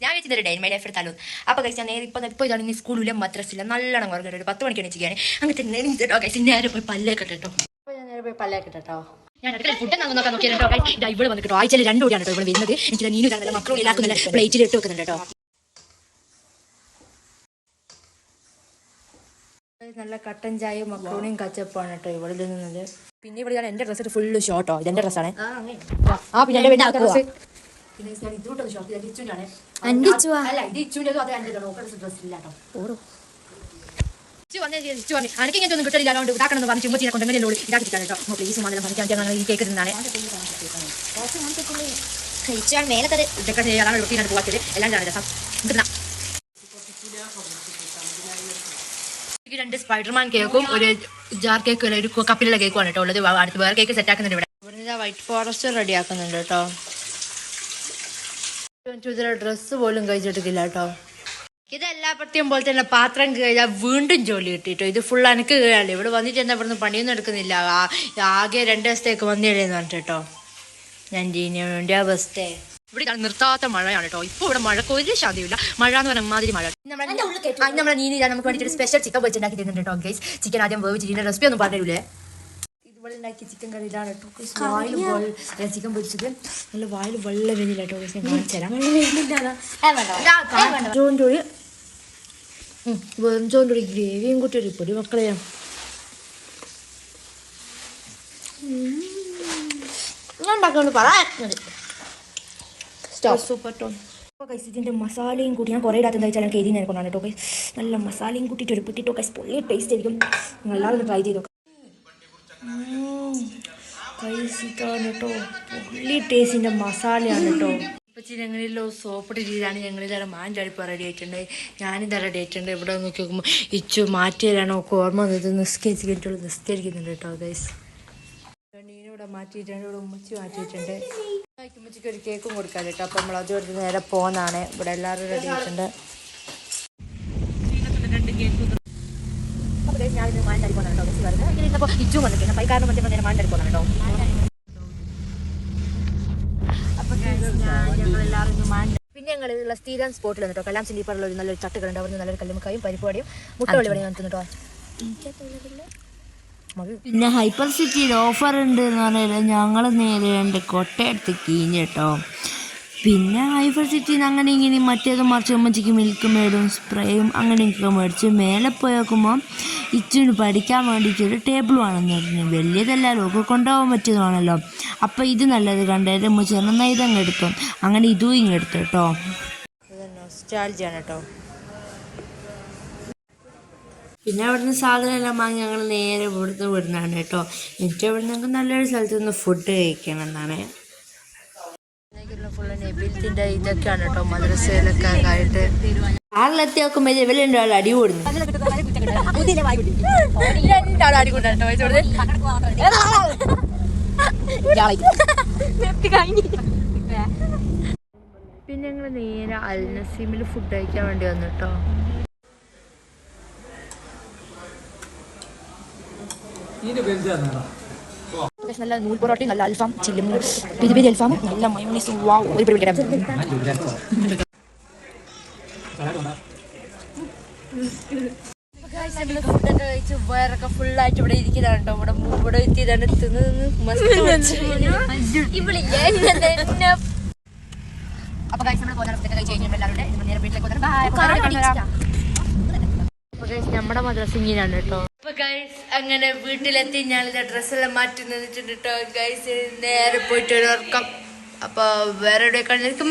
ഞാൻ വെച്ചിട്ട് day my life എടുത്താലോ. അപ്പോൾ കഴിച്ച് ഞാൻ നേരെ ഇപ്പോൾ ഇതാണ് ഇനി സ്കൂളിലെ മദ്രസില്ല നല്ലോണം കുറഞ്ഞിട്ട് 10 മണിക്കാണ് ചെയ്യാൻ. അങ്ങനെ തന്നെ നേരെ പോയി പല്ലേക്ക് കേട്ടോ. അപ്പോൾ ഞാൻ നേരെ പോയി പല്ലേക്ക് കേട്ടോ. ഞാൻ അടുത്ത ഫുഡ് നോക്കാൻ നോക്കിയാൽ കേട്ടോ. ഇവിടെ വന്നിട്ടോ ആഴ്ചയിൽ 2 കൂടിയാണ് കേട്ടോ ഇവിടെ വരുന്നത്. എനിക്ക് നീനും നല്ല മക്കളും എല്ലാവർക്കും നല്ല പ്ലേറ്റിൽ ഇട്ട് വെക്കുന്നുണ്ട് കേട്ടോ. നല്ല കട്ടൻ ചായയും മക്രോണിയും കച്ചപ്പാണ് കേട്ടോ ഇവിടെ നിന്നത്. പിന്നെ ഇവിടെ ഞാൻ എൻ്റെ ഡ്രസ്സ് ഫുള്ള് ഷോർട്ടോ. ഇതെൻ്റെ ഡ്രസ്സാണ്. പിന്നെ എൻ്റെ ഡ്രസ്സ് പിന്നെ ഇതോട്ടൊന്ന് ഷോർട്ട് ഇത് ഇച്ചുവിനാണ്. അല്ല ഇത് ഇച്ചുവിൻ്റെ അത് എൻ്റെ ഡ്രസ്സ് ഇല്ല കേട്ടോ. എനിക്ക് ഇങ്ങനത്തെ ഒന്നും കിട്ടില്ല. അതുകൊണ്ട് ഇതാക്കണമെന്ന് പറഞ്ഞു ചുമ്പത്തിനെ കൊണ്ട് എങ്ങനെ ഇതാക്കിയിട്ടാണ് കേട്ടോ. പ്ലീസ് മാതിരി പറഞ്ഞാൽ ഈ കേക്ക് തിന്നാണ് ഇതൊക്കെ ചെയ്യാനാണ് വൃത്തിയാണ് പോകാത്തത്. എല്ലാം ആണ് രസം. 2 സ്പൈഡർമാൻ കേക്കും ഒരു ജാർ കേക്ക് ഒരു കപ്പിലുള്ള കേക്കുമാണ് കേട്ടോ ഉള്ളത്. അടുത്ത് വേറെ കേക്ക് സെറ്റ് ആക്കുന്നുണ്ട് ഇവിടെ. ഇവിടെ വൈറ്റ് ഫോറസ്റ്റ് റെഡി ആക്കുന്നുണ്ട് കേട്ടോ. ഡ്രസ്സ് പോലും കഴിച്ചിട്ടില്ല കേട്ടോ. ഇതെല്ലാപ്പത്തെയും പോലെ തന്നെ പാത്രം കഴിഞ്ഞാൽ വീണ്ടും ജോലി കിട്ടിട്ടോ. ഇത് ഫുൾ എനിക്ക് കീഴാണ്. ഇവിടെ വന്നിട്ട് എന്താ ഇവിടുന്ന് പണിയൊന്നും എടുക്കുന്നില്ല. ആകെ 2 ദിവസത്തേക്ക് വന്നിടേന്ന് പറഞ്ഞിട്ട് കേട്ടോ. ഞാൻ ജീനിയുടെ അവസ്ഥ ഇവിടെ നിർത്താത്ത മഴയാണ് കേട്ടോ. ഇപ്പോൾ ഇവിടെ മഴക്ക് ഒരു ശാന്തിയില്ല. മഴ എന്ന് പറഞ്ഞാൽ മാതിരി മഴ. നമ്മളെ നീനി നമുക്ക് വേണ്ടിയിട്ട് സ്പെഷ്യൽ ചിക്കൻ പൊരിച്ച് ഉണ്ടാക്കി തരുന്നുണ്ട് കേട്ടോ ഗൈസ്. ചിക്കൻ ആദ്യം വേവിച്ചിട്ട് ഇതിൻ്റെ റെസിപ്പി ഒന്നും പറഞ്ഞില്ലേ. ഇതുപോലെ ഉണ്ടാക്കിയ ചിക്കൻ കറി ഇതാണ് കേട്ടോ. വായിൽ ചിക്കൻ പൊരിച്ചത് നല്ല വായിൽ വെള്ളം വരുന്നില്ല കേട്ടോ. ഞാൻ കാണിച്ചു തരാം. വെറുംചോറിൻ്റെ ഒരു ഗ്രേവിയും കൂട്ടി ഒരു പൊടി മക്കളെയാണ്. ഞാൻ ഉണ്ടാക്കുന്നത് പറയാം സൂപ്പർ ടോൺ. അപ്പോൾ കൈസ് ഇതിൻ്റെ മസാലയും കൂട്ടി ഞാൻ കുറേ ഇടാത്ത എന്താ വെച്ചാൽ എനിക്ക് എരിഞ്ഞ കൊണ്ടാണ് കേട്ടോ. നല്ല മസാലയും കൂട്ടിയിട്ട് ഒരു പൊട്ടിട്ടോ കൈസ് പൊള്ളി ടേസ്റ്റ് ആയിരിക്കും. എല്ലാവരും ഒന്ന് ട്രൈ ചെയ്തോ കൈസ്. ഇതാണ് കേട്ടോ പൊള്ളി ടേസ്റ്റിൻ്റെ മസാലയാണ് കേട്ടോ. ഇപ്പം ഞങ്ങളിലോ സോപ്പിട്ട് രീതിയാണ് ഞങ്ങളിതാണ് മാൻ്റെ അടുപ്പ് റെഡി ആയിട്ടുണ്ട്. ഞാനിതാ റെഡി ആയിട്ടുണ്ട്. ഇവിടെ നോക്കി നോക്കുമ്പോൾ ഇച്ചു മാറ്റിയതാണോ ഓർമ്മ വന്നത് നിസ്കരിക്കുന്നുണ്ട് കേട്ടോ ഗൈസ്. ഇവിടെ മാറ്റിയിട്ടുണ്ട്. ഇവിടെ ഉമ്മച്ചി മാറ്റിയിട്ടുണ്ട്. ഉമ്മച്ചിക്ക് ഒരു കേക്കും കൊടുക്കാൻ കേട്ടോ. അപ്പം നമ്മൾ അതുകൊണ്ട് നേരെ പോകുന്നതാണ്. ഇവിടെ എല്ലാവരും റെഡി ആയിട്ടുണ്ട്. അപ്പോൾ ഞാനിത് മാൻ്റെ അടുപ്പ് പോകുന്നുണ്ടോ ബസ് വരുന്നത്. ഇന്നപ്പോൾ ഇച്ചു വന്നിട്ടുണ്ട്. പൈക്കാരനും മറ്റേ നേരെ മാൻ്റെ അടുപ്പ് പോകുന്നുണ്ടോ. അപ്പോൾ ഞങ്ങളെല്ലാവരും മാൻ്റെ പിന്നെ ഞങ്ങളുള്ള സ്ഥിരം സ്പോട്ടിൽ വന്നിട്ടോ. കല്ലാം സിലിപ്പറുള്ള ഒരു നല്ലൊരു തട്ടുകളുണ്ട്. അവിടെ നിന്ന് നല്ലൊരു കല്ലുമുക്കായും പരിപ്പുവടിയും മുട്ടവള്ളി പണി വന്നിട്ടുണ്ട് കേട്ടോ. പിന്നെ ഹൈപ്പർ സിറ്റിയിൽ ഓഫർ ഉണ്ട് എന്ന് പറഞ്ഞാൽ ഞങ്ങൾ നേരെ 2 കൊട്ടയെടുത്ത് കീഞ്ഞ് കേട്ടോ. പിന്നെ ഹൈപ്പർ സിറ്റിയിൽ നിന്ന് അങ്ങനെ ഇങ്ങനെ മറ്റേത് മറിച്ച് അമ്മച്ചിക്ക് മിൽക്ക് മേടും സ്പ്രേയും അങ്ങനെയൊക്കെ മേടിച്ച് മേലെ പോയി നോക്കുമ്പോൾ ഇച്ചിന് പഠിക്കാൻ വേണ്ടിയിട്ടൊരു ടേബിൾ വേണമെന്ന് പറഞ്ഞു. വലിയതല്ലല്ലോ ഒക്കെ കൊണ്ടുപോകാൻ പറ്റിയതാണല്ലോ. അപ്പോൾ ഇത് നല്ലത് കണ്ടേരം അമ്മച്ചി എന്നാൽ ഇതങ്ങ് എടുക്കും. അങ്ങനെ ഇതും ഇങ്ങെടുത്തു കേട്ടോ. നൊസ്റ്റാൾജിയാണ് കേട്ടോ. പിന്നെ അവിടുന്ന് സാധനം എല്ലാം വാങ്ങി ഞങ്ങൾ നേരെ ഇവിടുന്ന് വിടുന്നതാണ് കേട്ടോ. എന്നിട്ട് ഇവിടെ ഞങ്ങൾക്ക് നല്ലൊരു സ്ഥലത്ത് നിന്ന് ഫുഡ് കഴിക്കണമെന്നാണ്. ഫുള്ള് നെബിൽത്തിൻ്റെ ഇതൊക്കെയാണ് കേട്ടോ. മദ്രസയിലൊക്കെ ആയിട്ട് ആറിലെത്തി നോക്കുമ്പോൾ ഇവരുണ്ടോ അടി കൂടുന്നു. പിന്നെ ഞങ്ങൾ നേരെ അൽ നസീമിൽ ഫുഡ് കഴിക്കാൻ വേണ്ടി വന്നു കേട്ടോ. നല്ല നൂൽ പൊറോട്ടയും നല്ല അൽഫാം ചില്ലും പെരി പെരി അൽഫാമും നല്ല മയോണൈസും ഒരു പരിപാടി. ഫുഡൊക്കെ കഴിച്ച് വയറൊക്കെ ഫുള്ളായിട്ട് ഇവിടെ ഇരിക്കുന്നതാണ് കേട്ടോ. ഇവിടെ എത്തിയതാണ് അപ്പൊ കഴിച്ച് നമ്മൾ പോകുന്ന കഴിച്ച് കഴിഞ്ഞിട്ട് എല്ലാവരുടെ നേരെ വീട്ടിലേക്ക് പോകുന്നത്. നമ്മുടെ മദ്രസ ഇങ്ങനെയാണ് കേട്ടോ. അപ്പൊ ഗൈസ് അങ്ങനെ വീട്ടിലെത്തി ഞാനിത് ഡ്രസ്സെല്ലാം മാറ്റി നിന്നിട്ടുണ്ട് കേട്ടോ ഗൈസ്. നേരെ പോയിട്ട് ഒരു ഉറക്കം. അപ്പൊ വേറെ എവിടെ കണ്ടിരിക്കും.